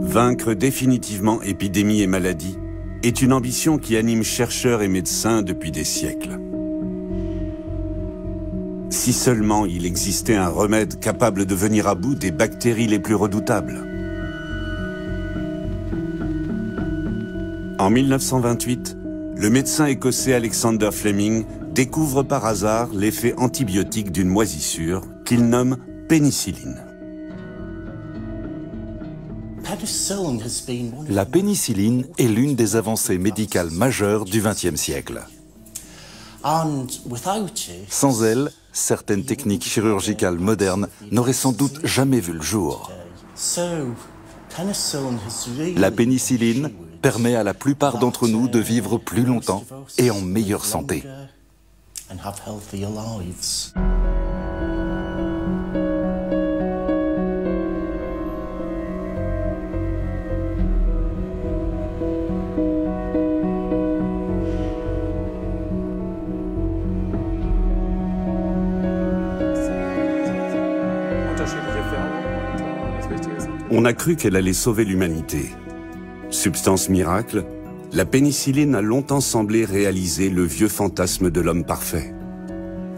Vaincre définitivement épidémies et maladies est une ambition qui anime chercheurs et médecins depuis des siècles. Si seulement il existait un remède capable de venir à bout des bactéries les plus redoutables. En 1928, le médecin écossais Alexander Fleming découvre par hasard l'effet antibiotique d'une moisissure qu'il nomme pénicilline. La pénicilline est l'une des avancées médicales majeures du XXe siècle. Sans elle, certaines techniques chirurgicales modernes n'auraient sans doute jamais vu le jour. La pénicilline permet à la plupart d'entre nous de vivre plus longtemps et en meilleure santé. On a cru qu'elle allait sauver l'humanité. Substance miracle, la pénicilline a longtemps semblé réaliser le vieux fantasme de l'homme parfait.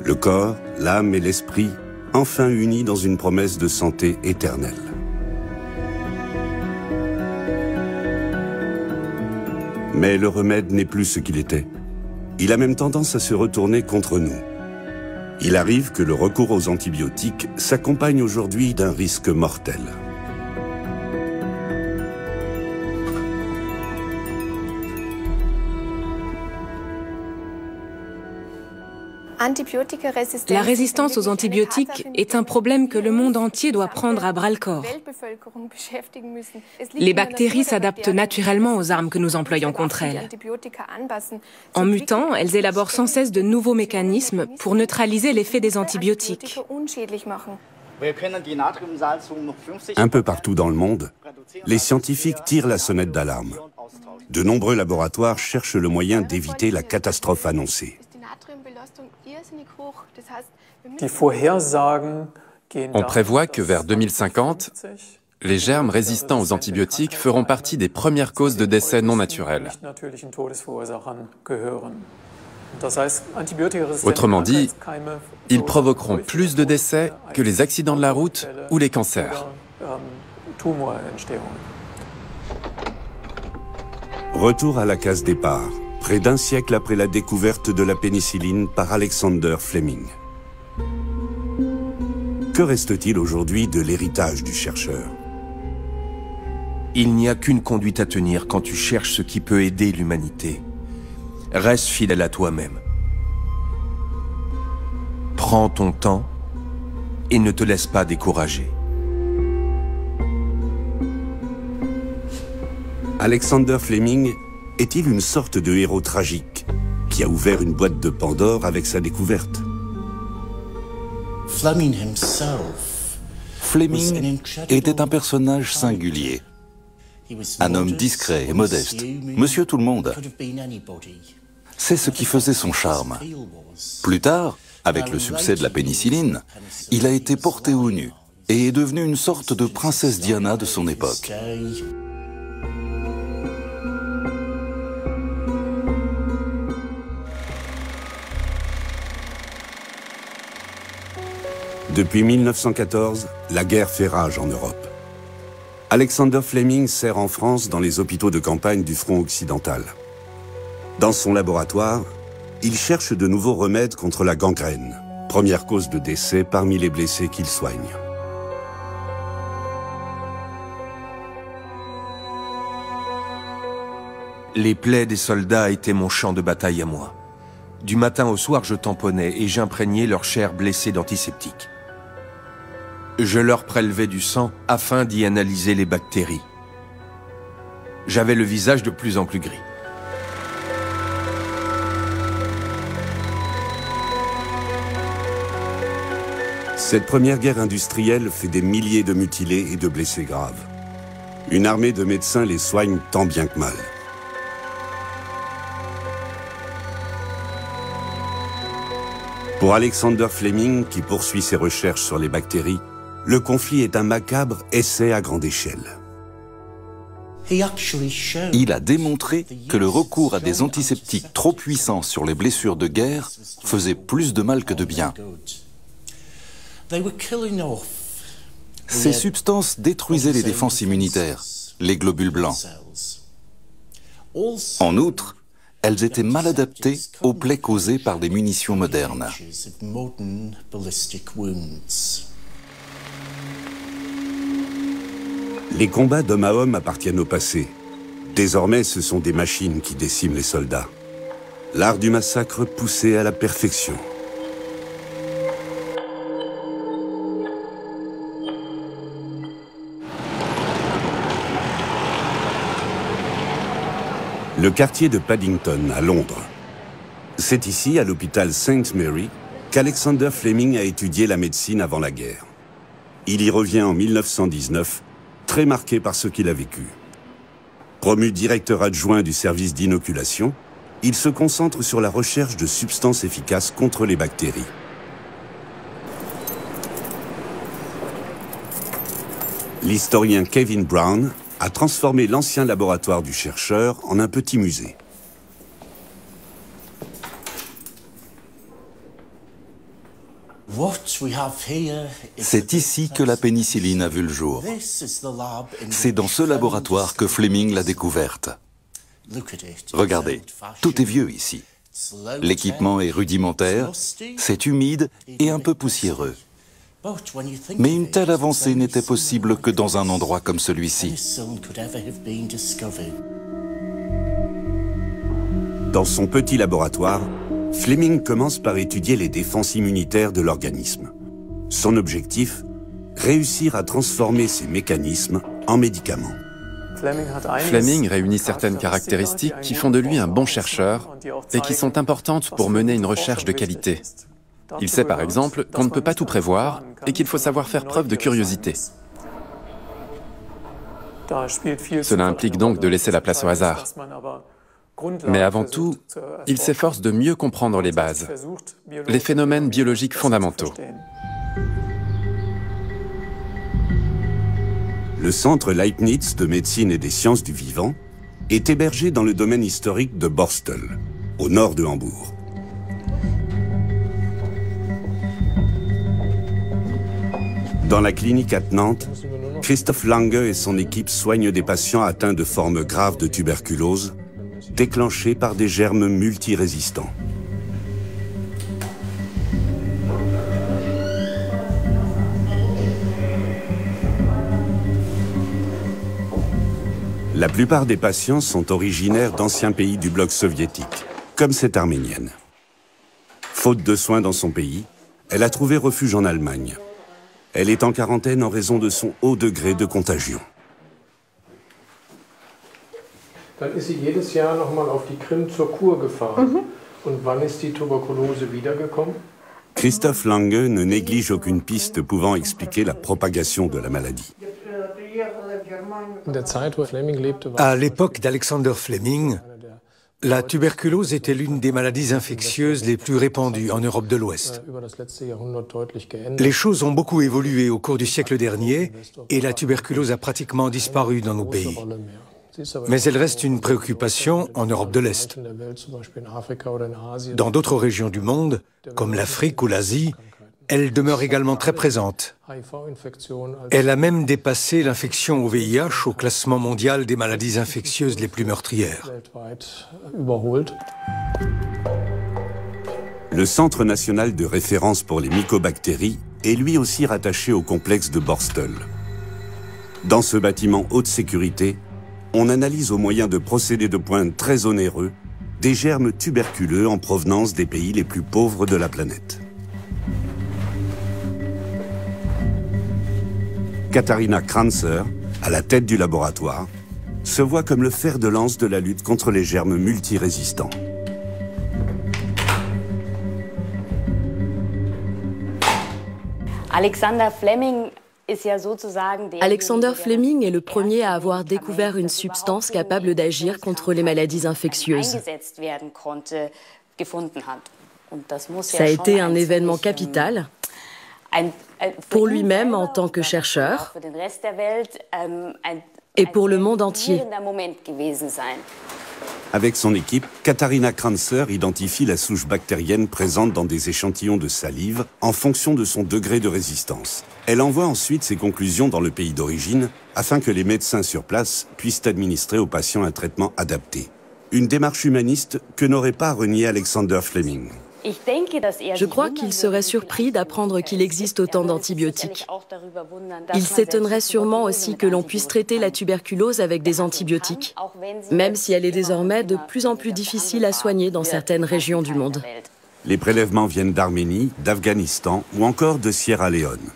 Le corps, l'âme et l'esprit, enfin unis dans une promesse de santé éternelle. Mais le remède n'est plus ce qu'il était. Il a même tendance à se retourner contre nous. Il arrive que le recours aux antibiotiques s'accompagne aujourd'hui d'un risque mortel. La résistance aux antibiotiques est un problème que le monde entier doit prendre à bras-le-corps. Les bactéries s'adaptent naturellement aux armes que nous employons contre elles. En mutant, elles élaborent sans cesse de nouveaux mécanismes pour neutraliser l'effet des antibiotiques. Un peu partout dans le monde, les scientifiques tirent la sonnette d'alarme. De nombreux laboratoires cherchent le moyen d'éviter la catastrophe annoncée. On prévoit que vers 2050, les germes résistants aux antibiotiques feront partie des premières causes de décès non naturels. Autrement dit, ils provoqueront plus de décès que les accidents de la route ou les cancers. Retour à la case départ, près d'un siècle après la découverte de la pénicilline par Alexander Fleming. Que reste-t-il aujourd'hui de l'héritage du chercheur? Il n'y a qu'une conduite à tenir quand tu cherches ce qui peut aider l'humanité. Reste fidèle à toi-même. Prends ton temps et ne te laisse pas décourager. Alexander Fleming est-il une sorte de héros tragique qui a ouvert une boîte de Pandore avec sa découverte? Fleming était un personnage singulier. Un homme discret et modeste, monsieur tout le monde. C'est ce qui faisait son charme. Plus tard, avec le succès de la pénicilline, il a été porté au nu et est devenu une sorte de princesse Diana de son époque. Depuis 1914, la guerre fait rage en Europe. Alexander Fleming sert en France dans les hôpitaux de campagne du front occidental. Dans son laboratoire, il cherche de nouveaux remèdes contre la gangrène, première cause de décès parmi les blessés qu'il soigne. Les plaies des soldats étaient mon champ de bataille à moi. Du matin au soir, je tamponnais et j'imprégnais leur chair blessée d'antiseptiques. Je leur prélevais du sang afin d'y analyser les bactéries. J'avais le visage de plus en plus gris. Cette première guerre industrielle fait des milliers de mutilés et de blessés graves. Une armée de médecins les soigne tant bien que mal. Pour Alexander Fleming, qui poursuit ses recherches sur les bactéries, le conflit est un macabre essai à grande échelle. Il a démontré que le recours à des antiseptiques trop puissants sur les blessures de guerre faisait plus de mal que de bien. Ces substances détruisaient les défenses immunitaires, les globules blancs. En outre, elles étaient mal adaptées aux plaies causées par des munitions modernes. Les combats d'homme à homme appartiennent au passé. Désormais, ce sont des machines qui déciment les soldats. L'art du massacre poussé à la perfection. Le quartier de Paddington, à Londres. C'est ici, à l'hôpital St. Mary, qu'Alexander Fleming a étudié la médecine avant la guerre. Il y revient en 1919, très marqué par ce qu'il a vécu. Promu directeur adjoint du service d'inoculation, il se concentre sur la recherche de substances efficaces contre les bactéries. L'historien Kevin Brown a transformé l'ancien laboratoire du chercheur en un petit musée. C'est ici que la pénicilline a vu le jour. C'est dans ce laboratoire que Fleming l'a découverte. Regardez, tout est vieux ici. L'équipement est rudimentaire, c'est humide et un peu poussiéreux. Mais une telle avancée n'était possible que dans un endroit comme celui-ci. Dans son petit laboratoire, Fleming commence par étudier les défenses immunitaires de l'organisme. Son objectif, réussir à transformer ces mécanismes en médicaments. Fleming réunit certaines caractéristiques qui font de lui un bon chercheur et qui sont importantes pour mener une recherche de qualité. Il sait par exemple qu'on ne peut pas tout prévoir et qu'il faut savoir faire preuve de curiosité. Cela implique donc de laisser la place au hasard. Mais avant tout, il s'efforce de mieux comprendre les bases, les phénomènes biologiques fondamentaux. Le centre Leibniz de médecine et des sciences du vivant est hébergé dans le domaine historique de Borstel, au nord de Hambourg. Dans la clinique attenante, Christoph Lange et son équipe soignent des patients atteints de formes graves de tuberculose, déclenchées par des germes multirésistants. La plupart des patients sont originaires d'anciens pays du bloc soviétique, comme cette Arménienne. Faute de soins dans son pays, elle a trouvé refuge en Allemagne. Elle est en quarantaine en raison de son haut degré de contagion. Dann ist sie jedes Jahr noch mal auf die Krim zur Kur gefahren. Und wann ist die Tuberkulose wiedergekommen? Christoph Lange ne néglige aucune piste pouvant expliquer la propagation de la maladie. À l'époque d'Alexander Fleming, la tuberculose était l'une des maladies infectieuses les plus répandues en Europe de l'Ouest. Les choses ont beaucoup évolué au cours du siècle dernier et la tuberculose a pratiquement disparu dans nos pays. Mais elle reste une préoccupation en Europe de l'Est. Dans d'autres régions du monde, comme l'Afrique ou l'Asie, elle demeure également très présente. Elle a même dépassé l'infection au VIH au classement mondial des maladies infectieuses les plus meurtrières. Le Centre national de référence pour les mycobactéries est lui aussi rattaché au complexe de Borstel. Dans ce bâtiment haute sécurité, on analyse au moyen de procédés de pointe très onéreux des germes tuberculeux en provenance des pays les plus pauvres de la planète. Katharina Kranzer, à la tête du laboratoire, se voit comme le fer de lance de la lutte contre les germes multirésistants. Alexander Fleming est le premier à avoir découvert une substance capable d'agir contre les maladies infectieuses. Ça a été un événement capital. pour lui-même en tant que chercheur et pour le monde entier. Avec son équipe, Katharina Kranzer identifie la souche bactérienne présente dans des échantillons de salive en fonction de son degré de résistance. Elle envoie ensuite ses conclusions dans le pays d'origine afin que les médecins sur place puissent administrer aux patients un traitement adapté. Une démarche humaniste que n'aurait pas renié Alexander Fleming. Je crois qu'il serait surpris d'apprendre qu'il existe autant d'antibiotiques. Il s'étonnerait sûrement aussi que l'on puisse traiter la tuberculose avec des antibiotiques, même si elle est désormais de plus en plus difficile à soigner dans certaines régions du monde. Les prélèvements viennent d'Arménie, d'Afghanistan ou encore de Sierra Leone.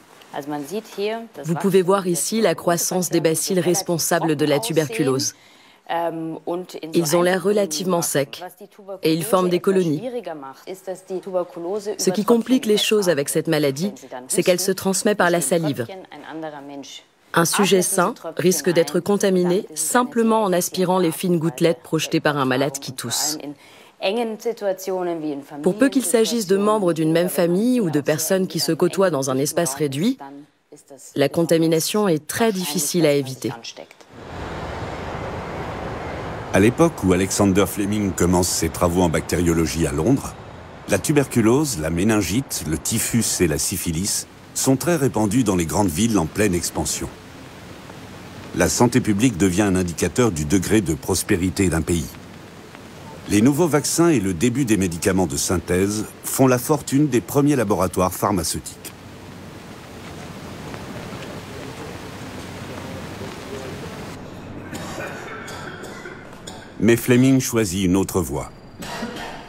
Vous pouvez voir ici la croissance des bacilles responsables de la tuberculose. Ils ont l'air relativement secs et ils forment des colonies. Ce qui complique les choses avec cette maladie, c'est qu'elle se transmet par la salive. Un sujet sain risque d'être contaminé simplement en aspirant les fines gouttelettes projetées par un malade qui tousse. Pour peu qu'il s'agisse de membres d'une même famille ou de personnes qui se côtoient dans un espace réduit, la contamination est très difficile à éviter. À l'époque où Alexander Fleming commence ses travaux en bactériologie à Londres, la tuberculose, la méningite, le typhus et la syphilis sont très répandus dans les grandes villes en pleine expansion. La santé publique devient un indicateur du degré de prospérité d'un pays. Les nouveaux vaccins et le début des médicaments de synthèse font la fortune des premiers laboratoires pharmaceutiques. Mais Fleming choisit une autre voie.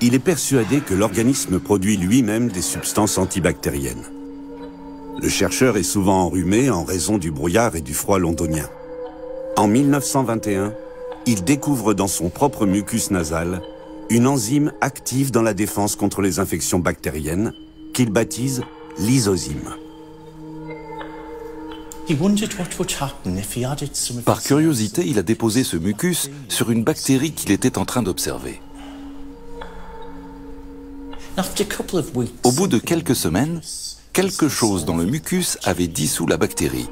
Il est persuadé que l'organisme produit lui-même des substances antibactériennes. Le chercheur est souvent enrhumé en raison du brouillard et du froid londonien. En 1921, il découvre dans son propre mucus nasal une enzyme active dans la défense contre les infections bactériennes qu'il baptise lysozyme. Par curiosité, il a déposé ce mucus sur une bactérie qu'il était en train d'observer. Au bout de quelques semaines, quelque chose dans le mucus avait dissous la bactérie.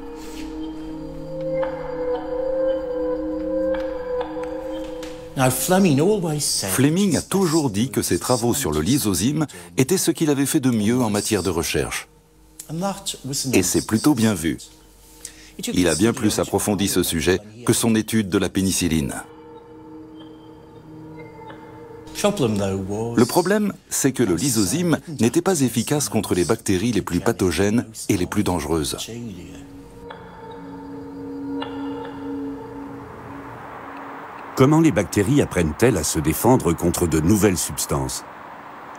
Fleming a toujours dit que ses travaux sur le lysozyme étaient ce qu'il avait fait de mieux en matière de recherche. Et c'est plutôt bien vu. Il a bien plus approfondi ce sujet que son étude de la pénicilline. Le problème, c'est que le lysozyme n'était pas efficace contre les bactéries les plus pathogènes et les plus dangereuses. Comment les bactéries apprennent-elles à se défendre contre de nouvelles substances?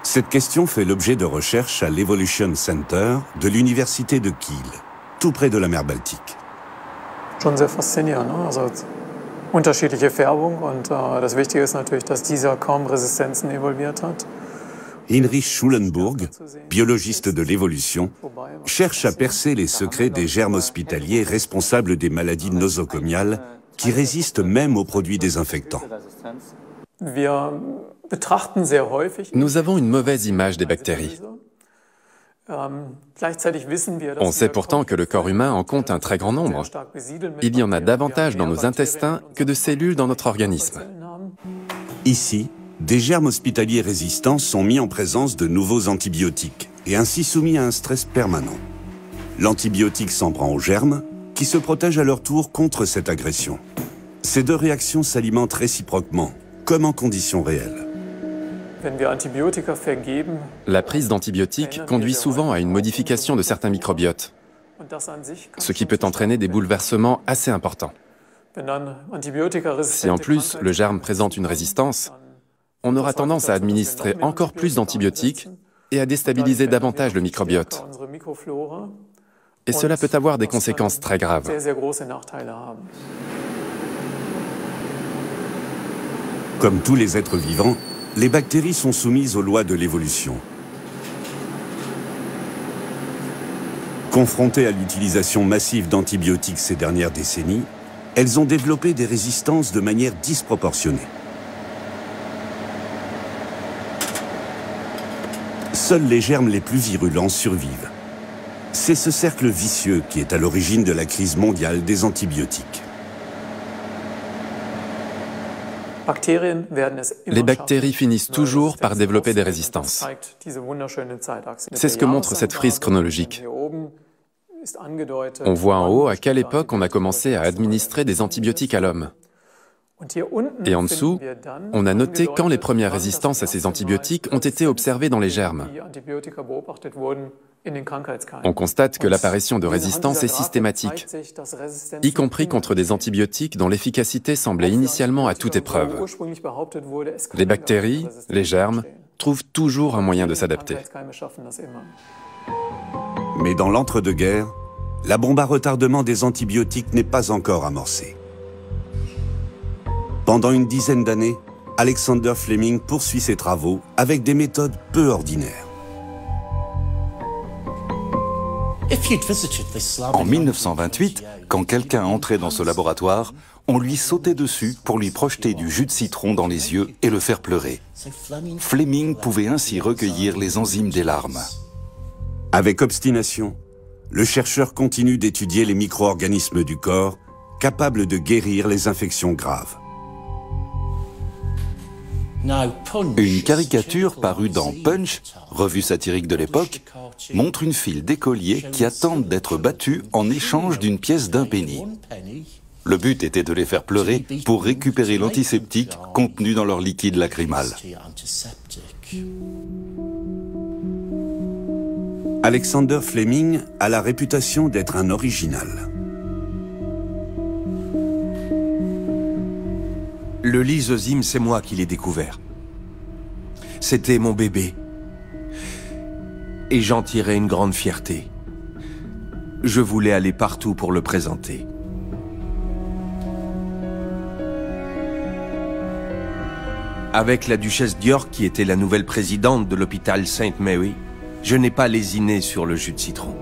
Cette question fait l'objet de recherches à l'Evolution Center de l'université de Kiel, tout près de la mer Baltique. Schon sehr faszinierend, ne? Also unterschiedliche Färbung und das Wichtige ist natürlich, dass dieser kaum Resistenzen evolviert hat. Heinrich Schulenburg, biologiste de l'évolution, cherche à percer les secrets des germes hospitaliers responsables des maladies nosocomiales qui résistent même aux produits désinfectants. Nous avons une mauvaise image des bactéries. On sait pourtant que le corps humain en compte un très grand nombre. Il y en a davantage dans nos intestins que de cellules dans notre organisme. Ici, des germes hospitaliers résistants sont mis en présence de nouveaux antibiotiques et ainsi soumis à un stress permanent. L'antibiotique s'en prend aux germes qui se protègent à leur tour contre cette agression. Ces deux réactions s'alimentent réciproquement, comme en conditions réelles. La prise d'antibiotiques conduit souvent à une modification de certains microbiotes, ce qui peut entraîner des bouleversements assez importants. Si en plus le germe présente une résistance, on aura tendance à administrer encore plus d'antibiotiques et à déstabiliser davantage le microbiote. Et cela peut avoir des conséquences très graves. Comme tous les êtres vivants, les bactéries sont soumises aux lois de l'évolution. Confrontées à l'utilisation massive d'antibiotiques ces dernières décennies, elles ont développé des résistances de manière disproportionnée. Seuls les germes les plus virulents survivent. C'est ce cercle vicieux qui est à l'origine de la crise mondiale des antibiotiques. Les bactéries finissent toujours par développer des résistances. C'est ce que montre cette frise chronologique. On voit en haut à quelle époque on a commencé à administrer des antibiotiques à l'homme. Et en dessous, on a noté quand les premières résistances à ces antibiotiques ont été observées dans les germes. On constate que l'apparition de résistance est systématique, y compris contre des antibiotiques dont l'efficacité semblait initialement à toute épreuve. Les bactéries, les germes, trouvent toujours un moyen de s'adapter. Mais dans l'entre-deux-guerres, la bombe à retardement des antibiotiques n'est pas encore amorcée. Pendant une dizaine d'années, Alexander Fleming poursuit ses travaux avec des méthodes peu ordinaires. En 1928, quand quelqu'un entrait dans ce laboratoire, on lui sautait dessus pour lui projeter du jus de citron dans les yeux et le faire pleurer. Fleming pouvait ainsi recueillir les enzymes des larmes. Avec obstination, le chercheur continue d'étudier les micro-organismes du corps capables de guérir les infections graves. Une caricature parue dans Punch, revue satirique de l'époque, montre une file d'écoliers qui attendent d'être battus en échange d'une pièce d'1 penny. Le but était de les faire pleurer pour récupérer l'antiseptique contenu dans leur liquide lacrymal. Alexander Fleming a la réputation d'être un original. Le lysozyme, c'est moi qui l'ai découvert. C'était mon bébé. Et j'en tirais une grande fierté. Je voulais aller partout pour le présenter. Avec la duchesse d'York, qui était la nouvelle présidente de l'hôpital St. Mary, je n'ai pas lésiné sur le jus de citron.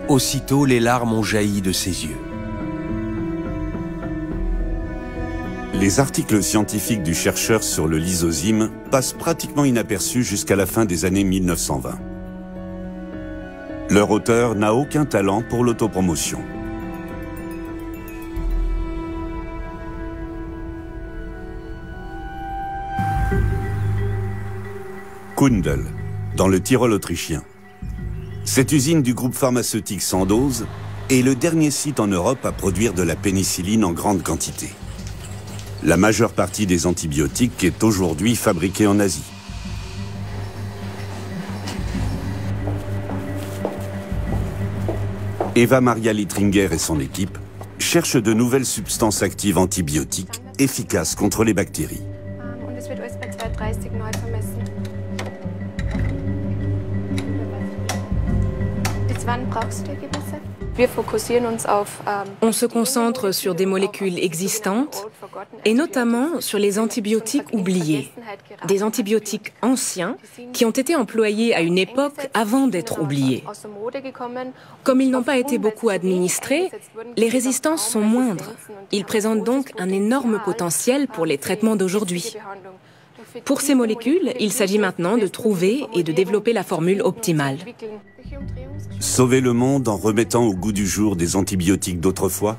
Aussitôt, les larmes ont jailli de ses yeux. Les articles scientifiques du chercheur sur le lysozyme passent pratiquement inaperçus jusqu'à la fin des années 1920. Leur auteur n'a aucun talent pour l'autopromotion. Kundl, dans le Tyrol autrichien. Cette usine du groupe pharmaceutique Sandoz est le dernier site en Europe à produire de la pénicilline en grande quantité. La majeure partie des antibiotiques est aujourd'hui fabriquée en Asie. Eva Maria Littringer et son équipe cherchent de nouvelles substances actives antibiotiques efficaces contre les bactéries. On se concentre sur des molécules existantes et notamment sur les antibiotiques oubliés, des antibiotiques anciens qui ont été employés à une époque avant d'être oubliés. Comme ils n'ont pas été beaucoup administrés, les résistances sont moindres. Ils présentent donc un énorme potentiel pour les traitements d'aujourd'hui. Pour ces molécules, il s'agit maintenant de trouver et de développer la formule optimale. Sauver le monde en remettant au goût du jour des antibiotiques d'autrefois?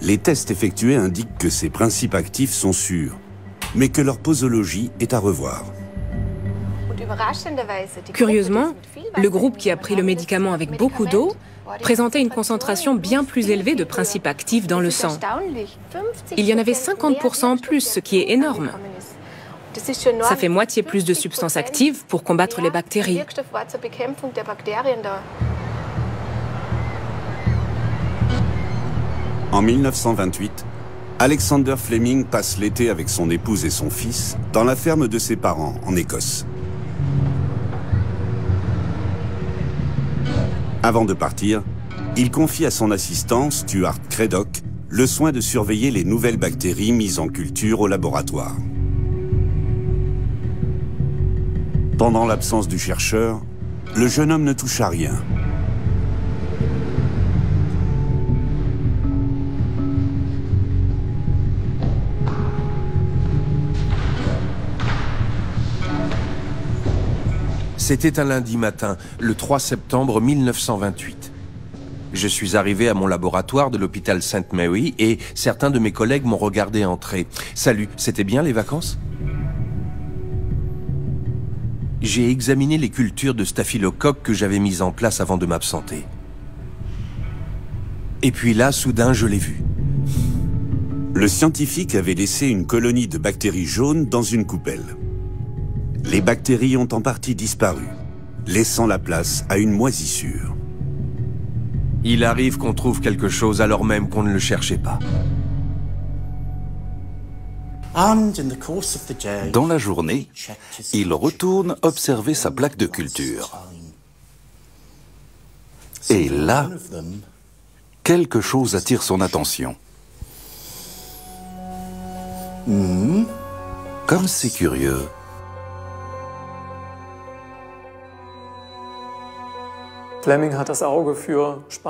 Les tests effectués indiquent que ces principes actifs sont sûrs, mais que leur posologie est à revoir. Curieusement, le groupe qui a pris le médicament avec beaucoup d'eau présentait une concentration bien plus élevée de principes actifs dans le sang. Il y en avait 50% en plus, ce qui est énorme. Ça fait moitié plus de substances actives pour combattre les bactéries. En 1928, Alexander Fleming passe l'été avec son épouse et son fils dans la ferme de ses parents en Écosse. Avant de partir, il confie à son assistant, Stuart Craddock, le soin de surveiller les nouvelles bactéries mises en culture au laboratoire. Pendant l'absence du chercheur, le jeune homme ne touche à rien. C'était un lundi matin, le 3 septembre 1928. Je suis arrivé à mon laboratoire de l'hôpital St. Mary et certains de mes collègues m'ont regardé entrer. « Salut, c'était bien les vacances ?» J'ai examiné les cultures de staphylocoque que j'avais mises en place avant de m'absenter. Et puis là, soudain, je l'ai vu. Le scientifique avait laissé une colonie de bactéries jaunes dans une coupelle. Les bactéries ont en partie disparu, laissant la place à une moisissure. Il arrive qu'on trouve quelque chose alors même qu'on ne le cherchait pas. Dans la journée, il retourne observer sa plaque de culture. Et là, quelque chose attire son attention. Comme c'est curieux.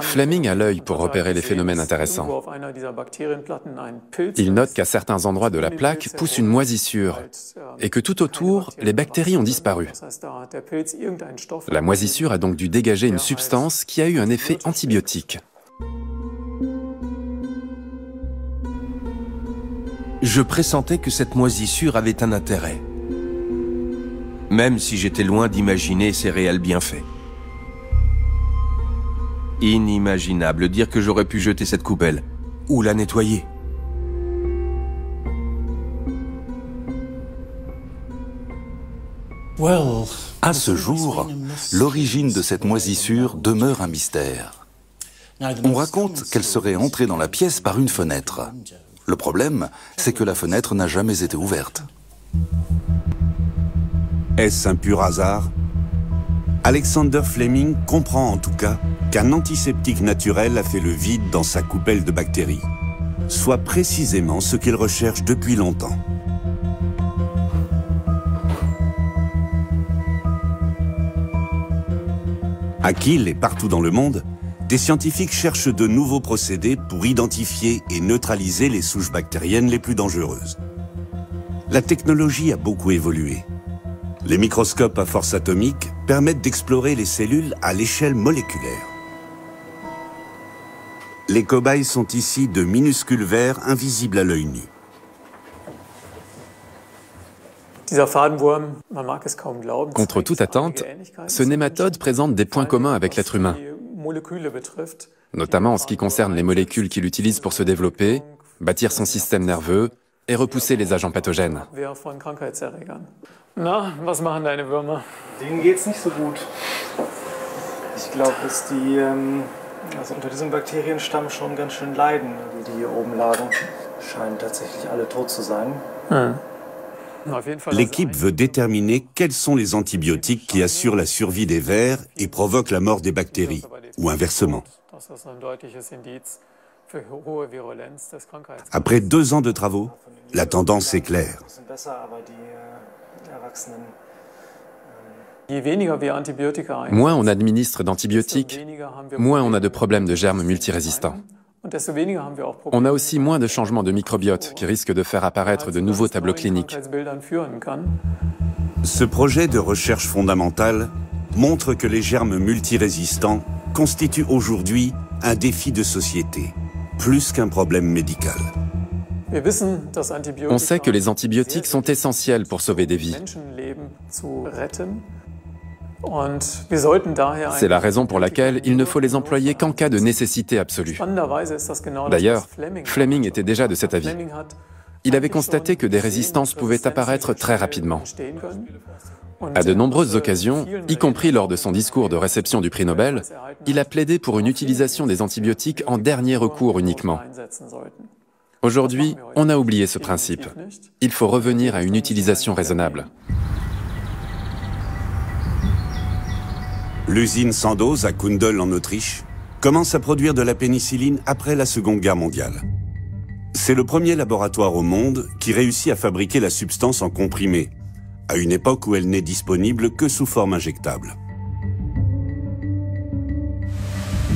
Fleming a l'œil pour repérer les phénomènes intéressants. Il note qu'à certains endroits de la plaque pousse une moisissure et que tout autour, les bactéries ont disparu. La moisissure a donc dû dégager une substance qui a eu un effet antibiotique. Je pressentais que cette moisissure avait un intérêt, même si j'étais loin d'imaginer ses réels bienfaits. Inimaginable, dire que j'aurais pu jeter cette coupelle, ou la nettoyer. À ce jour, l'origine de cette moisissure demeure un mystère. On raconte qu'elle serait entrée dans la pièce par une fenêtre. Le problème, c'est que la fenêtre n'a jamais été ouverte. Est-ce un pur hasard? Alexander Fleming comprend en tout cas qu'un antiseptique naturel a fait le vide dans sa coupelle de bactéries, soit précisément ce qu'il recherche depuis longtemps. À Kiel et partout dans le monde, des scientifiques cherchent de nouveaux procédés pour identifier et neutraliser les souches bactériennes les plus dangereuses. La technologie a beaucoup évolué. Les microscopes à force atomique permettent d'explorer les cellules à l'échelle moléculaire. Les cobayes sont ici de minuscules vers invisibles à l'œil nu. Contre toute attente, ce nématode présente des points communs avec l'être humain, notamment en ce qui concerne les molécules qu'il utilise pour se développer, bâtir son système nerveux et repousser les agents pathogènes. Na, was machen deine Würmer? Denen geht's nicht so gut. Ich glaube, dass die also unter diesem Bakterienstamm schon ganz schön leiden, die hier oben lagen. Scheinen tatsächlich alle tot zu sein. L'équipe veut déterminer quels sont les antibiotiques qui assurent la survie des vers et provoquent la mort des bactéries, ou inversement. Après 2 ans de travaux, la tendance est claire. Moins on administre d'antibiotiques, moins on a de problèmes de germes multirésistants. On a aussi moins de changements de microbiote qui risquent de faire apparaître de nouveaux tableaux cliniques. Ce projet de recherche fondamentale montre que les germes multirésistants constituent aujourd'hui un défi de société, plus qu'un problème médical. On sait que les antibiotiques sont essentiels pour sauver des vies. C'est la raison pour laquelle il ne faut les employer qu'en cas de nécessité absolue. D'ailleurs, Fleming était déjà de cet avis. Il avait constaté que des résistances pouvaient apparaître très rapidement. À de nombreuses occasions, y compris lors de son discours de réception du prix Nobel, il a plaidé pour une utilisation des antibiotiques en dernier recours uniquement. Aujourd'hui, on a oublié ce principe. Il faut revenir à une utilisation raisonnable. L'usine Sandoz à Kundl en Autriche commence à produire de la pénicilline après la Seconde Guerre mondiale. C'est le premier laboratoire au monde qui réussit à fabriquer la substance en comprimé, à une époque où elle n'est disponible que sous forme injectable.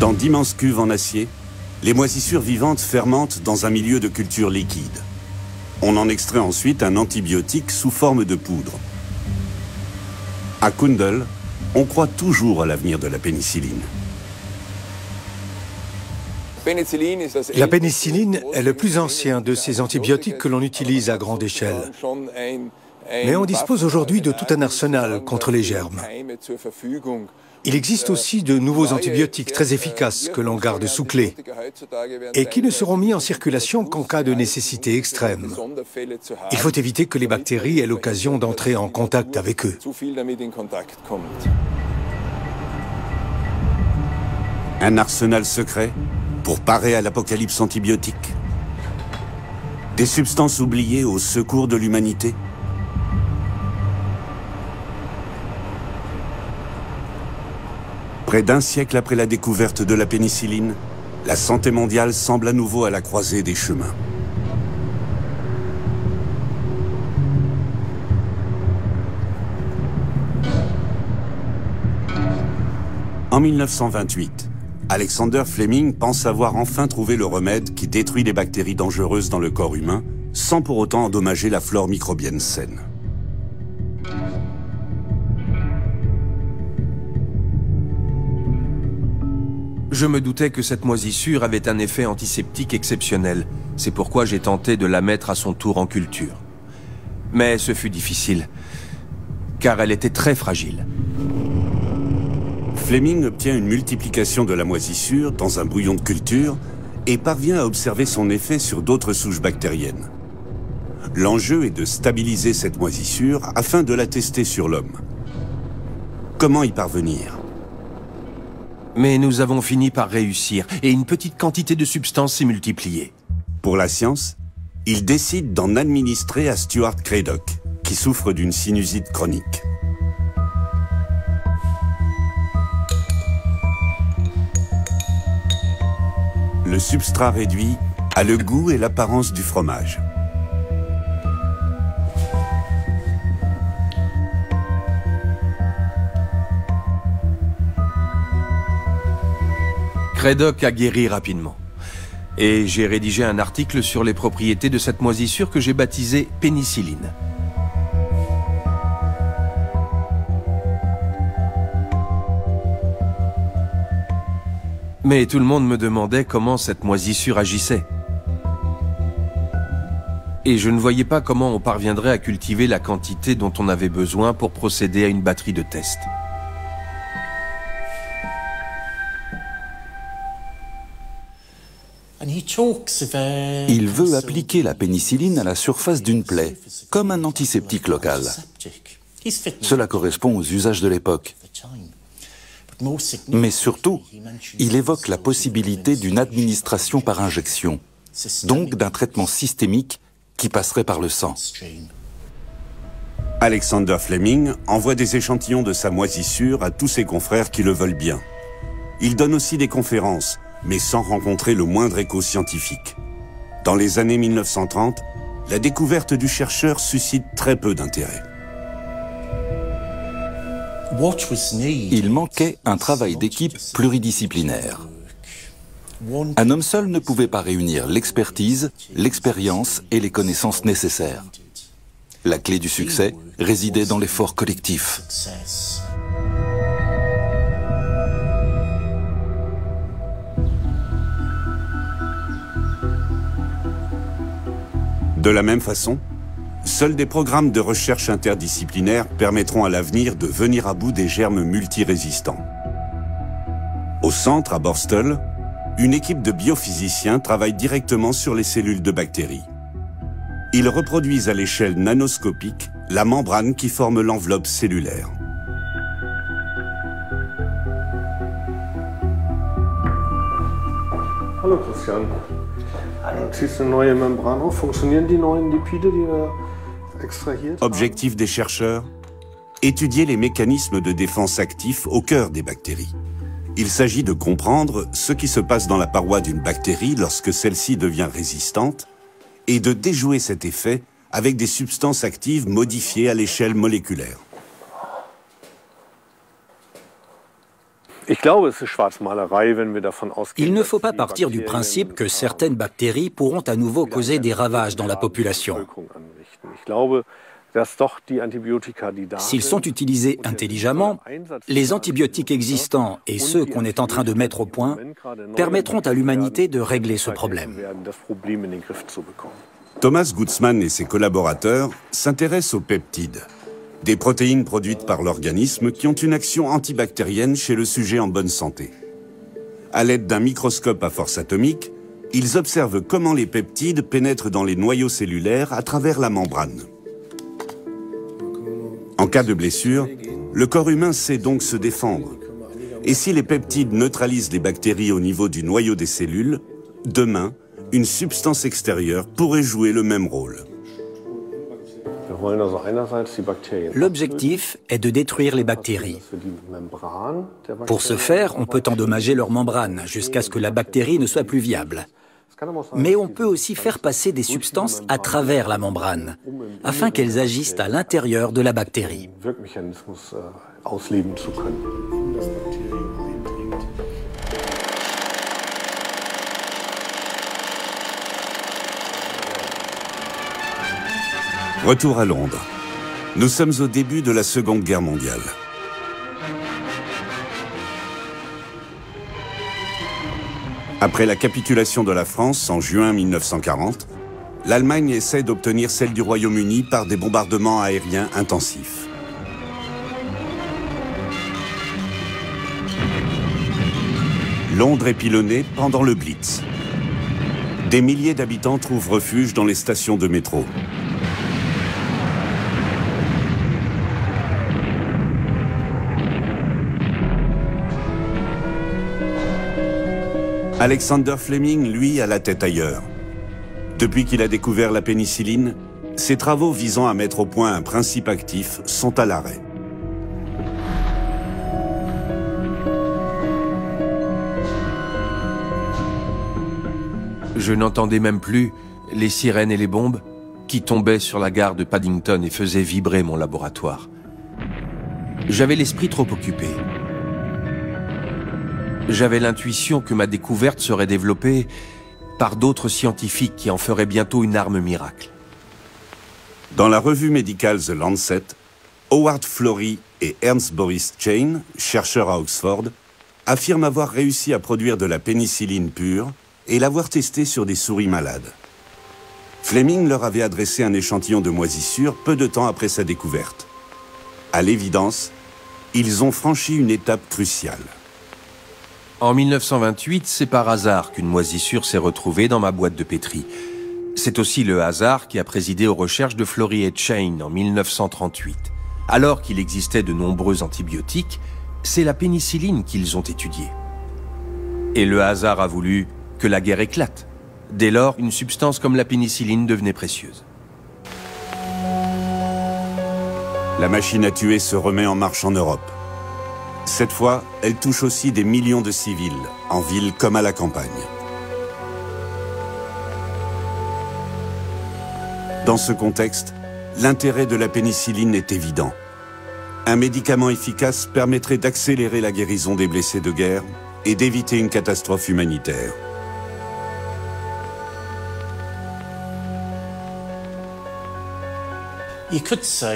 Dans d'immenses cuves en acier, les moisissures vivantes fermentent dans un milieu de culture liquide. On en extrait ensuite un antibiotique sous forme de poudre. À Kundl, On croit toujours à l'avenir de la pénicilline. La pénicilline est le plus ancien de ces antibiotiques que l'on utilise à grande échelle. Mais on dispose aujourd'hui de tout un arsenal contre les germes. Il existe aussi de nouveaux antibiotiques très efficaces que l'on garde sous clé et qui ne seront mis en circulation qu'en cas de nécessité extrême. Il faut éviter que les bactéries aient l'occasion d'entrer en contact avec eux. Un arsenal secret pour parer à l'apocalypse antibiotique. Des substances oubliées au secours de l'humanité. Près d'un siècle après la découverte de la pénicilline, la santé mondiale semble à nouveau à la croisée des chemins. En 1928, Alexander Fleming pense avoir enfin trouvé le remède qui détruit les bactéries dangereuses dans le corps humain, sans pour autant endommager la flore microbienne saine. Je me doutais que cette moisissure avait un effet antiseptique exceptionnel. C'est pourquoi j'ai tenté de la mettre à son tour en culture. Mais ce fut difficile, car elle était très fragile. Fleming obtient une multiplication de la moisissure dans un brouillon de culture et parvient à observer son effet sur d'autres souches bactériennes. L'enjeu est de stabiliser cette moisissure afin de la tester sur l'homme. Comment y parvenir ? Mais nous avons fini par réussir, et une petite quantité de substance s'est multipliée. Pour la science, il décide d'en administrer à Stuart Cradock, qui souffre d'une sinusite chronique. Le substrat réduit a le goût et l'apparence du fromage. Cradock a guéri rapidement. Et j'ai rédigé un article sur les propriétés de cette moisissure que j'ai baptisé pénicilline. Mais tout le monde me demandait comment cette moisissure agissait. Et je ne voyais pas comment on parviendrait à cultiver la quantité dont on avait besoin pour procéder à une batterie de tests. Il veut appliquer la pénicilline à la surface d'une plaie, comme un antiseptique local. Cela correspond aux usages de l'époque. Mais surtout, il évoque la possibilité d'une administration par injection, donc d'un traitement systémique qui passerait par le sang. Alexander Fleming envoie des échantillons de sa moisissure à tous ses confrères qui le veulent bien. Il donne aussi des conférences, mais sans rencontrer le moindre écho scientifique. Dans les années 1930, la découverte du chercheur suscite très peu d'intérêt. Il manquait un travail d'équipe pluridisciplinaire. Un homme seul ne pouvait pas réunir l'expertise, l'expérience et les connaissances nécessaires. La clé du succès résidait dans l'effort collectif. De la même façon, seuls des programmes de recherche interdisciplinaires permettront à l'avenir de venir à bout des germes multirésistants. Au centre, à Borstel, une équipe de biophysiciens travaille directement sur les cellules de bactéries. Ils reproduisent à l'échelle nanoscopique la membrane qui forme l'enveloppe cellulaire. Hallo Christian. Ziehst du eine neue Membran auf? Funktionieren die neuen Lipide, die wir extrahiert haben? Objectif des chercheurs, étudier les mécanismes de défense actifs au cœur des bactéries. Il s'agit de comprendre ce qui se passe dans la paroi d'une bactérie lorsque celle-ci devient résistante et de déjouer cet effet avec des substances actives modifiées à l'échelle moléculaire. Il ne faut pas partir du principe que certaines bactéries pourront à nouveau causer des ravages dans la population. S'ils sont utilisés intelligemment, les antibiotiques existants et ceux qu'on est en train de mettre au point permettront à l'humanité de régler ce problème. Thomas Gutzmann et ses collaborateurs s'intéressent aux peptides, des protéines produites par l'organisme qui ont une action antibactérienne chez le sujet en bonne santé. À l'aide d'un microscope à force atomique, ils observent comment les peptides pénètrent dans les noyaux cellulaires à travers la membrane. En cas de blessure, le corps humain sait donc se défendre. Et si les peptides neutralisent les bactéries au niveau du noyau des cellules, demain, une substance extérieure pourrait jouer le même rôle. L'objectif est de détruire les bactéries. Pour ce faire, on peut endommager leur membrane jusqu'à ce que la bactérie ne soit plus viable. Mais on peut aussi faire passer des substances à travers la membrane, afin qu'elles agissent à l'intérieur de la bactérie. Retour à Londres. Nous sommes au début de la Seconde Guerre mondiale. Après la capitulation de la France en juin 1940, l'Allemagne essaie d'obtenir celle du Royaume-Uni par des bombardements aériens intensifs. Londres est pilonnée pendant le Blitz. Des milliers d'habitants trouvent refuge dans les stations de métro. Alexander Fleming, lui, a la tête ailleurs. Depuis qu'il a découvert la pénicilline, ses travaux visant à mettre au point un principe actif sont à l'arrêt. Je n'entendais même plus les sirènes et les bombes qui tombaient sur la gare de Paddington et faisaient vibrer mon laboratoire. J'avais l'esprit trop occupé. J'avais l'intuition que ma découverte serait développée par d'autres scientifiques qui en feraient bientôt une arme miracle. Dans la revue médicale The Lancet, Howard Florey et Ernst Boris Chain, chercheurs à Oxford, affirment avoir réussi à produire de la pénicilline pure et l'avoir testée sur des souris malades. Fleming leur avait adressé un échantillon de moisissure peu de temps après sa découverte. À l'évidence, ils ont franchi une étape cruciale. En 1928, c'est par hasard qu'une moisissure s'est retrouvée dans ma boîte de pétri. C'est aussi le hasard qui a présidé aux recherches de Florey et Chain en 1938. Alors qu'il existait de nombreux antibiotiques, c'est la pénicilline qu'ils ont étudiée. Et le hasard a voulu que la guerre éclate. Dès lors, une substance comme la pénicilline devenait précieuse. La machine à tuer se remet en marche en Europe. Cette fois, elle touche aussi des millions de civils, en ville comme à la campagne. Dans ce contexte, l'intérêt de la pénicilline est évident. Un médicament efficace permettrait d'accélérer la guérison des blessés de guerre et d'éviter une catastrophe humanitaire.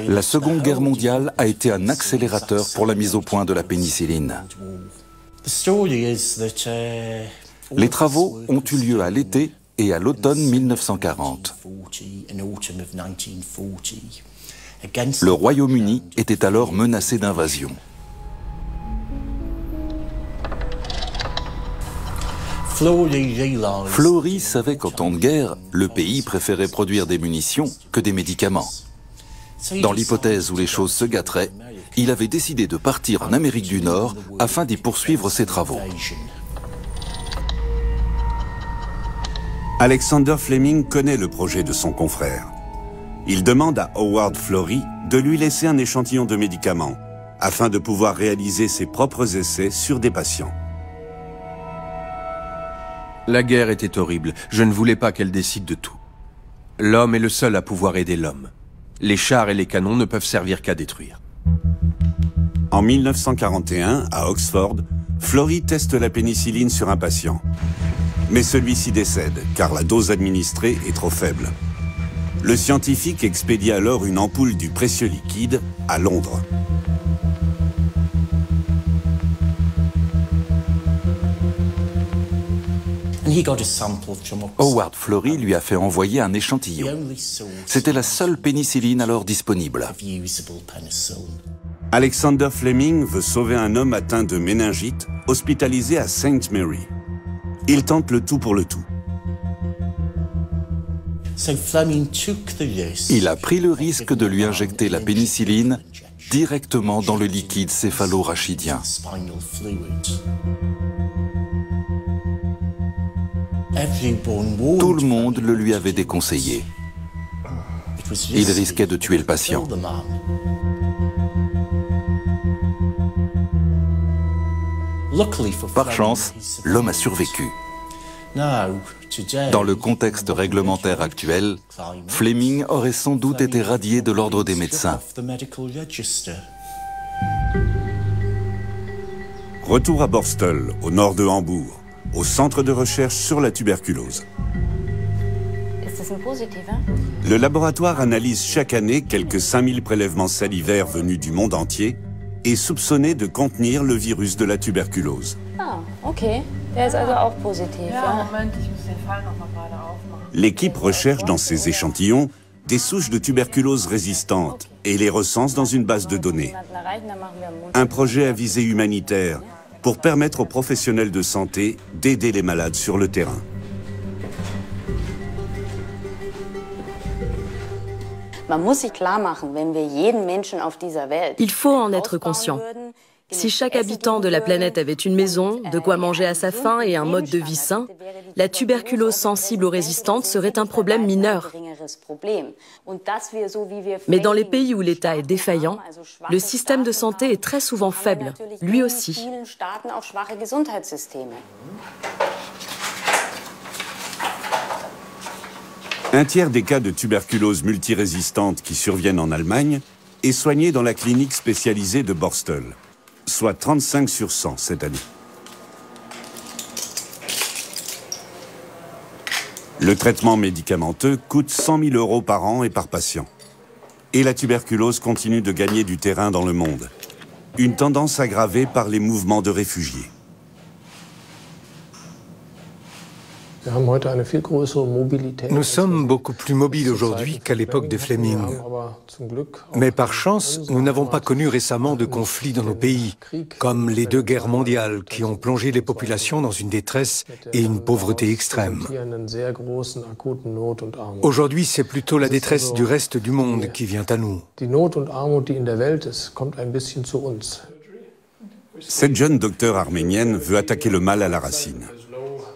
La Seconde Guerre mondiale a été un accélérateur pour la mise au point de la pénicilline. Les travaux ont eu lieu à l'été et à l'automne 1940. Le Royaume-Uni était alors menacé d'invasion. Florey savait qu'en temps de guerre, le pays préférait produire des munitions que des médicaments. Dans l'hypothèse où les choses se gâteraient, il avait décidé de partir en Amérique du Nord afin d'y poursuivre ses travaux. Alexander Fleming connaît le projet de son confrère. Il demande à Howard Florey de lui laisser un échantillon de médicaments afin de pouvoir réaliser ses propres essais sur des patients. La guerre était horrible. Je ne voulais pas qu'elle décide de tout. L'homme est le seul à pouvoir aider l'homme. Les chars et les canons ne peuvent servir qu'à détruire. En 1941, à Oxford, Florey teste la pénicilline sur un patient. Mais celui-ci décède, car la dose administrée est trop faible. Le scientifique expédie alors une ampoule du précieux liquide à Londres. Howard Florey lui a fait envoyer un échantillon. C'était la seule pénicilline alors disponible. Alexander Fleming veut sauver un homme atteint de méningite, hospitalisé à St. Mary. Il tente le tout pour le tout. Il a pris le risque de lui injecter la pénicilline directement dans le liquide céphalo-rachidien. Tout le monde le lui avait déconseillé. Il risquait de tuer le patient. Par chance, l'homme a survécu. Dans le contexte réglementaire actuel, Fleming aurait sans doute été radié de l'ordre des médecins. Retour à Borstel, au nord de Hambourg, au centre de recherche sur la tuberculose. Le laboratoire analyse chaque année quelques 5000 prélèvements salivaires venus du monde entier et soupçonnés de contenir le virus de la tuberculose. Ah, okay. Der ist also auch positiv. Ja, Moment, ich muss den Fall noch mal gerade aufmachen. L'équipe recherche dans ces échantillons des souches de tuberculose résistantes et les recense dans une base de données. Un projet à visée humanitaire pour permettre aux professionnels de santé d'aider les malades sur le terrain. Il faut en être conscient. Si chaque habitant de la planète avait une maison, de quoi manger à sa faim et un mode de vie sain, la tuberculose sensible ou résistante serait un problème mineur. Mais dans les pays où l'État est défaillant, le système de santé est très souvent faible, lui aussi. Un tiers des cas de tuberculose multirésistante qui surviennent en Allemagne est soigné dans la clinique spécialisée de Borstel, soit 35 sur 100 cette année. Le traitement médicamenteux coûte 100 000 € par an et par patient. Et la tuberculose continue de gagner du terrain dans le monde. Une tendance aggravée par les mouvements de réfugiés. Nous sommes beaucoup plus mobiles aujourd'hui qu'à l'époque de Fleming. Mais par chance, nous n'avons pas connu récemment de conflits dans nos pays, comme les 2 guerres mondiales qui ont plongé les populations dans une détresse et une pauvreté extrême. Aujourd'hui, c'est plutôt la détresse du reste du monde qui vient à nous. Cette jeune docteure arménienne veut attaquer le mal à la racine.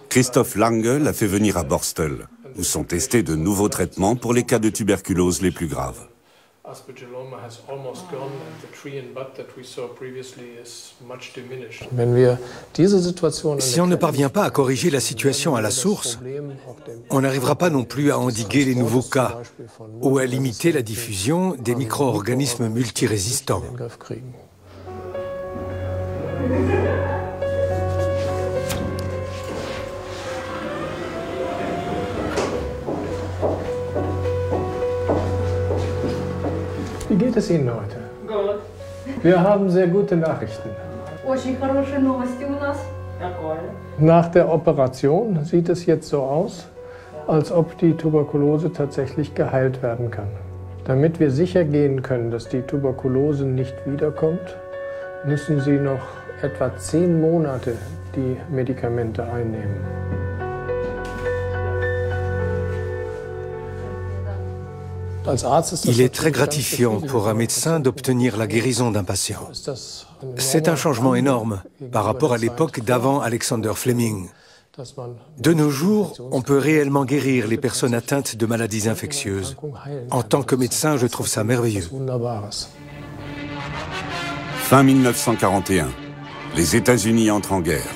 Christoph Lange l'a fait venir à Borstel, où sont testés de nouveaux traitements pour les cas de tuberculose les plus graves. Si on ne parvient pas à corriger la situation à la source, on n'arrivera pas non plus à endiguer les nouveaux cas ou à limiter la diffusion des micro-organismes multirésistants. Wie geht es Ihnen heute? Gut. Wir haben sehr gute Nachrichten. Nach der Operation sieht es jetzt so aus, als ob die Tuberkulose tatsächlich geheilt werden kann. Damit wir sicher gehen können, dass die Tuberkulose nicht wiederkommt, müssen Sie noch etwa 10 Monate die Medikamente einnehmen. Il est très gratifiant pour un médecin d'obtenir la guérison d'un patient. C'est un changement énorme par rapport à l'époque d'avant Alexander Fleming. De nos jours, on peut réellement guérir les personnes atteintes de maladies infectieuses. En tant que médecin, je trouve ça merveilleux. Fin 1941, les États-Unis entrent en guerre.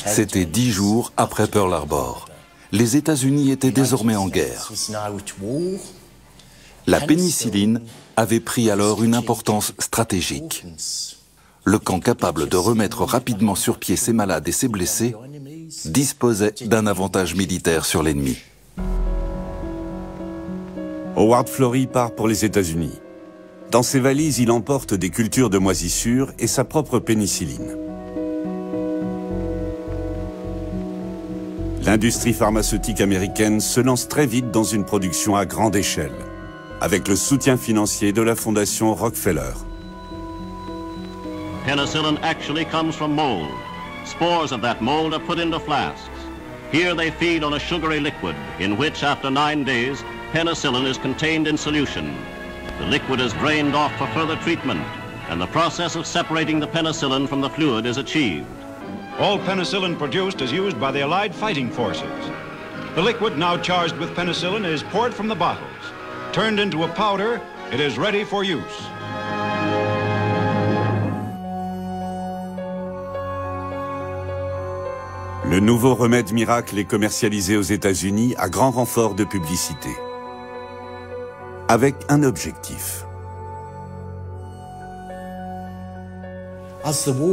C'était 10 jours après Pearl Harbor. Les États-Unis étaient désormais en guerre. La pénicilline avait pris alors une importance stratégique. Le camp capable de remettre rapidement sur pied ses malades et ses blessés disposait d'un avantage militaire sur l'ennemi. Howard Florey part pour les États-Unis. Dans ses valises, il emporte des cultures de moisissures et sa propre pénicilline. L'industrie pharmaceutique américaine se lance très vite dans une production à grande échelle, avec le soutien financier de la fondation Rockefeller. Penicillin actually comes from mold. Spores of that mold are put into flasks. Here they feed on a sugary liquid, in which after 9 days, penicillin is contained in solution. The liquid is drained off for further treatment, and the process of separating the penicillin from the fluid is achieved. All penicillin produced is used by the Allied fighting forces. The liquid now charged with penicillin is poured from the bottles. Turned into a powder, it is ready for use. Le nouveau remède miracle est commercialisé aux États-Unis à grand renfort de publicité, avec un objectif.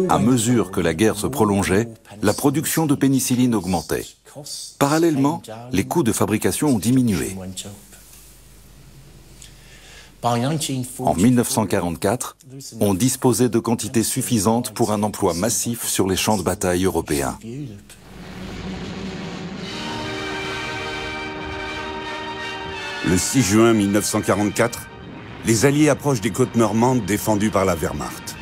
À mesure que la guerre se prolongeait, la production de pénicilline augmentait. Parallèlement, les coûts de fabrication ont diminué. En 1944, on disposait de quantités suffisantes pour un emploi massif sur les champs de bataille européens. Le 6 juin 1944, les Alliés approchent des côtes normandes défendues par la Wehrmacht.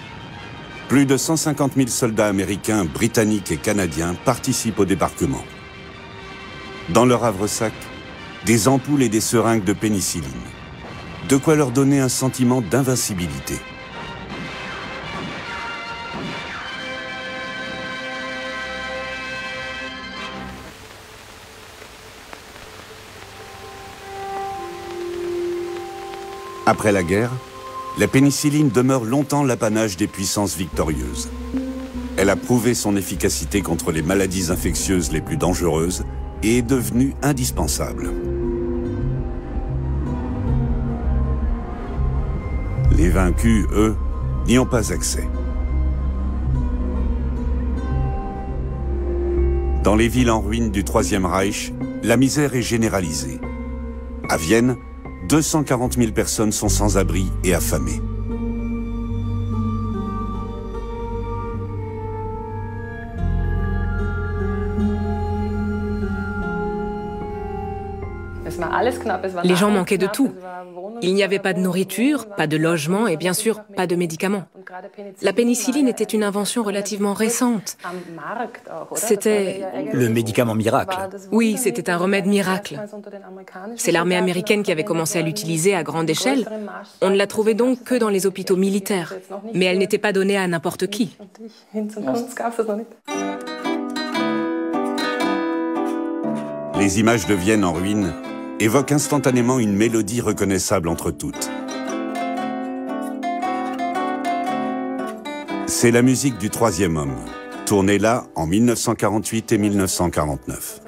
Plus de 150 000 soldats américains, britanniques et canadiens participent au débarquement. Dans leur havresac, des ampoules et des seringues de pénicilline. De quoi leur donner un sentiment d'invincibilité. Après la guerre, la pénicilline demeure longtemps l'apanage des puissances victorieuses. Elle a prouvé son efficacité contre les maladies infectieuses les plus dangereuses et est devenue indispensable. Les vaincus, eux, n'y ont pas accès. Dans les villes en ruine du Troisième Reich, la misère est généralisée. À Vienne, 240 000 personnes sont sans abri et affamées. Les gens manquaient de tout. Il n'y avait pas de nourriture, pas de logement et bien sûr pas de médicaments. La pénicilline était une invention relativement récente. C'était... Le médicament miracle. Oui, c'était un remède miracle. C'est l'armée américaine qui avait commencé à l'utiliser à grande échelle. On ne la trouvait donc que dans les hôpitaux militaires. Mais elle n'était pas donnée à n'importe qui. Les images de Vienne en ruine évoquent instantanément une mélodie reconnaissable entre toutes. C'est la musique du Troisième Homme, tournée là en 1948 et 1949.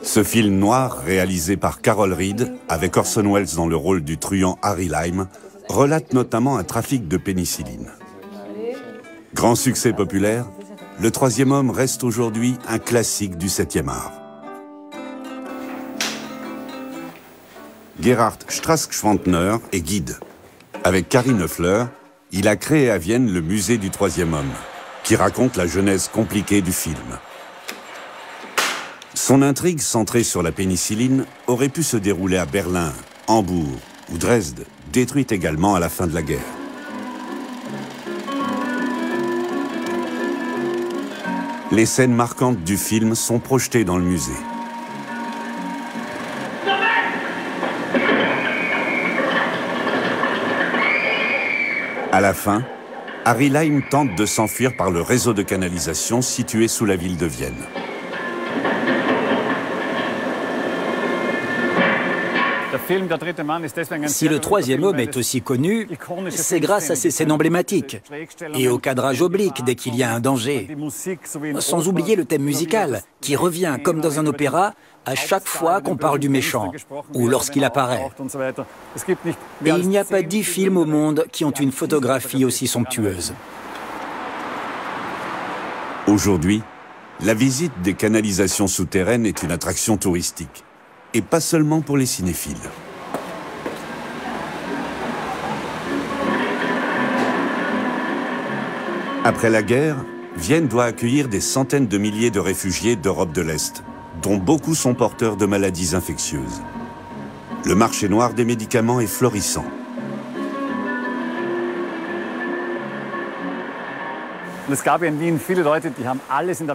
Ce film noir, réalisé par Carol Reed, avec Orson Welles dans le rôle du truand Harry Lime, relate notamment un trafic de pénicilline. Grand succès populaire, Le Troisième Homme reste aujourd'hui un classique du 7e art. Gerhard Strack-Schwantner est guide. Avec Kari Neufler, il a créé à Vienne le musée du Troisième Homme, qui raconte la genèse compliquée du film. Son intrigue centrée sur la pénicilline aurait pu se dérouler à Berlin, Hambourg ou Dresde, détruite également à la fin de la guerre. Les scènes marquantes du film sont projetées dans le musée. À la fin, Harry Lime tente de s'enfuir par le réseau de canalisation situé sous la ville de Vienne. Si Le Troisième Homme est aussi connu, c'est grâce à ses scènes emblématiques et au cadrage oblique dès qu'il y a un danger. Sans oublier le thème musical, qui revient comme dans un opéra à chaque fois qu'on parle du méchant ou lorsqu'il apparaît. Et il n'y a pas 10 films au monde qui ont une photographie aussi somptueuse. Aujourd'hui, la visite des canalisations souterraines est une attraction touristique, et pas seulement pour les cinéphiles. Après la guerre, Vienne doit accueillir des centaines de milliers de réfugiés d'Europe de l'Est, dont beaucoup sont porteurs de maladies infectieuses. Le marché noir des médicaments est florissant.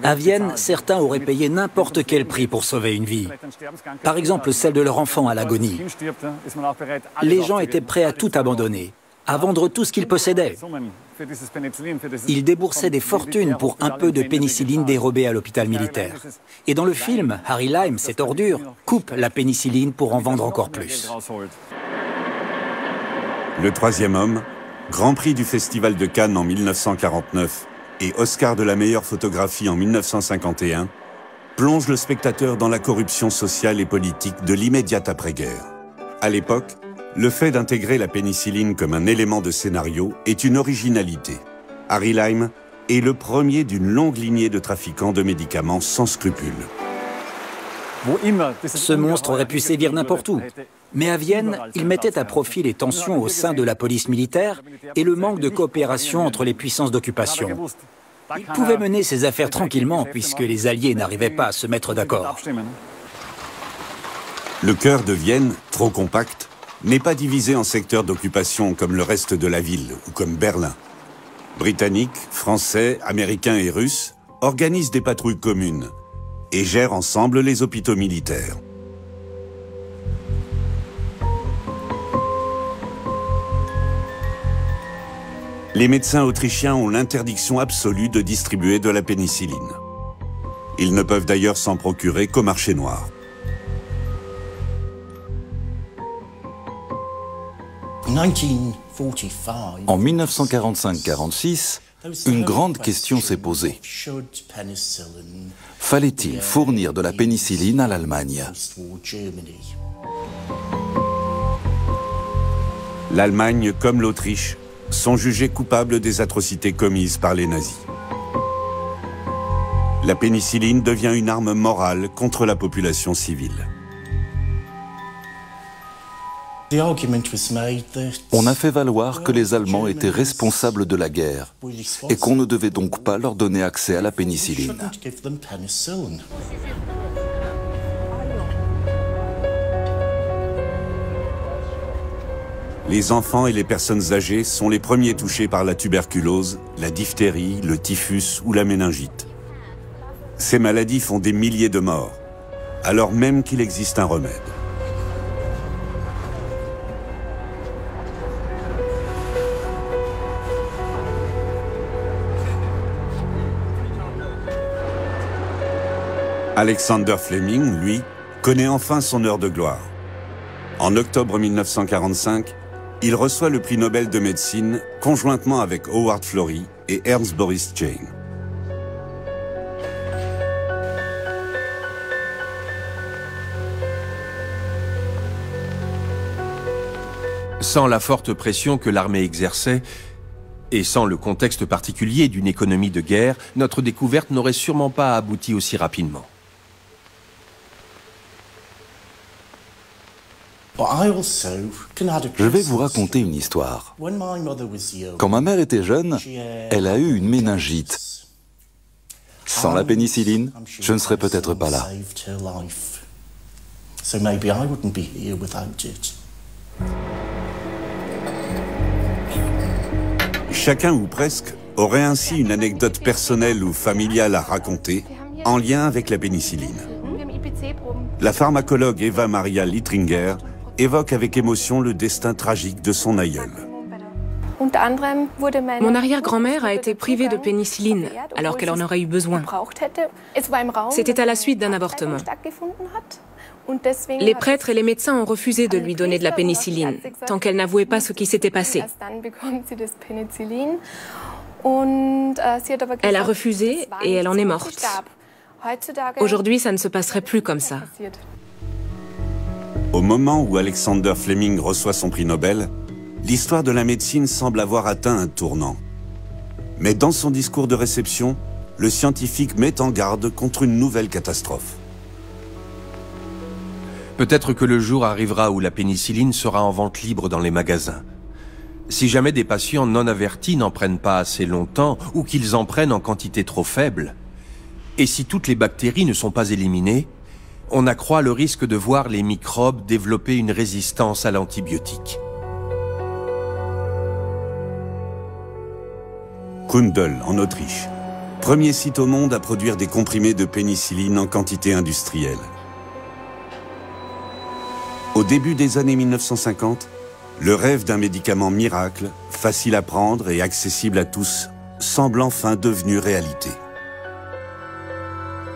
À Vienne, certains auraient payé n'importe quel prix pour sauver une vie. Par exemple, celle de leur enfant à l'agonie. Les gens étaient prêts à tout abandonner, à vendre tout ce qu'ils possédaient. Ils déboursaient des fortunes pour un peu de pénicilline dérobée à l'hôpital militaire. Et dans le film, Harry Lime, cette ordure, coupe la pénicilline pour en vendre encore plus. Le troisième homme, Grand Prix du Festival de Cannes en 1949 et Oscar de la meilleure photographie en 1951, plonge le spectateur dans la corruption sociale et politique de l'immédiate après-guerre. À l'époque, le fait d'intégrer la pénicilline comme un élément de scénario est une originalité. Harry Lime est le premier d'une longue lignée de trafiquants de médicaments sans scrupules. Ce monstre aurait pu sévir n'importe où. Mais à Vienne, il mettait à profit les tensions au sein de la police militaire et le manque de coopération entre les puissances d'occupation. Il pouvait mener ses affaires tranquillement puisque les Alliés n'arrivaient pas à se mettre d'accord. Le cœur de Vienne, trop compact, n'est pas divisé en secteurs d'occupation comme le reste de la ville ou comme Berlin. Britanniques, Français, Américains et Russes organisent des patrouilles communes et gèrent ensemble les hôpitaux militaires. Les médecins autrichiens ont l'interdiction absolue de distribuer de la pénicilline. Ils ne peuvent d'ailleurs s'en procurer qu'au marché noir. En 1945-46, une grande question s'est posée. Fallait-il fournir de la pénicilline à l'Allemagne? L'Allemagne, comme l'Autriche, sont jugés coupables des atrocités commises par les nazis. La pénicilline devient une arme morale contre la population civile. On a fait valoir que les Allemands étaient responsables de la guerre et qu'on ne devait donc pas leur donner accès à la pénicilline. Les enfants et les personnes âgées sont les premiers touchés par la tuberculose, la diphtérie, le typhus ou la méningite. Ces maladies font des milliers de morts, alors même qu'il existe un remède. Alexander Fleming, lui, connaît enfin son heure de gloire. En octobre 1945, il reçoit le prix Nobel de médecine conjointement avec Howard Florey et Ernst Boris Chain. Sans la forte pression que l'armée exerçait, et sans le contexte particulier d'une économie de guerre, notre découverte n'aurait sûrement pas abouti aussi rapidement. Je vais vous raconter une histoire. Quand ma mère était jeune, elle a eu une méningite. Sans la pénicilline, je ne serais peut-être pas là. Chacun ou presque aurait ainsi une anecdote personnelle ou familiale à raconter en lien avec la pénicilline. La pharmacologue Eva Maria Littringer évoque avec émotion le destin tragique de son aïeul. Mon arrière-grand-mère a été privée de pénicilline alors qu'elle en aurait eu besoin. C'était à la suite d'un avortement. Les prêtres et les médecins ont refusé de lui donner de la pénicilline tant qu'elle n'avouait pas ce qui s'était passé. Elle a refusé et elle en est morte. Aujourd'hui, ça ne se passerait plus comme ça. Au moment où Alexander Fleming reçoit son prix Nobel, l'histoire de la médecine semble avoir atteint un tournant. Mais dans son discours de réception, le scientifique met en garde contre une nouvelle catastrophe. Peut-être que le jour arrivera où la pénicilline sera en vente libre dans les magasins. Si jamais des patients non avertis n'en prennent pas assez longtemps ou qu'ils en prennent en quantité trop faible, et si toutes les bactéries ne sont pas éliminées, on accroît le risque de voir les microbes développer une résistance à l'antibiotique. Kundl, en Autriche. Premier site au monde à produire des comprimés de pénicilline en quantité industrielle. Au début des années 1950, le rêve d'un médicament miracle, facile à prendre et accessible à tous, semble enfin devenu réalité.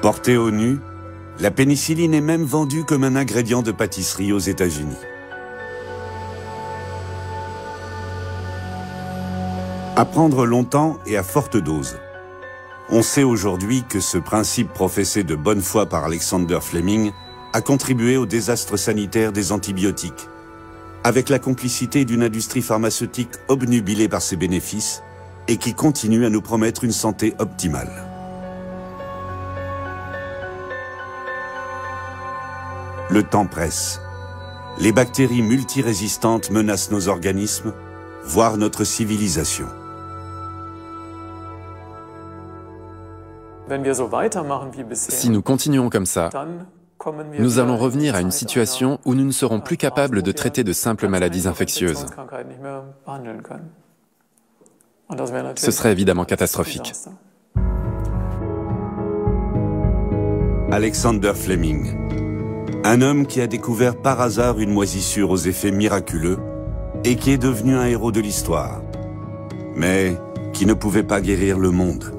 Portée au nu, la pénicilline est même vendue comme un ingrédient de pâtisserie aux États-Unis. À prendre longtemps et à forte dose. On sait aujourd'hui que ce principe professé de bonne foi par Alexander Fleming a contribué au désastre sanitaire des antibiotiques, avec la complicité d'une industrie pharmaceutique obnubilée par ses bénéfices et qui continue à nous promettre une santé optimale. Le temps presse. Les bactéries multirésistantes menacent nos organismes, voire notre civilisation. Si nous continuons comme ça, nous allons revenir à une situation où nous ne serons plus capables de traiter de simples maladies infectieuses. Ce serait évidemment catastrophique. Alexander Fleming, un homme qui a découvert par hasard une moisissure aux effets miraculeux et qui est devenu un héros de l'histoire, mais qui ne pouvait pas guérir le monde.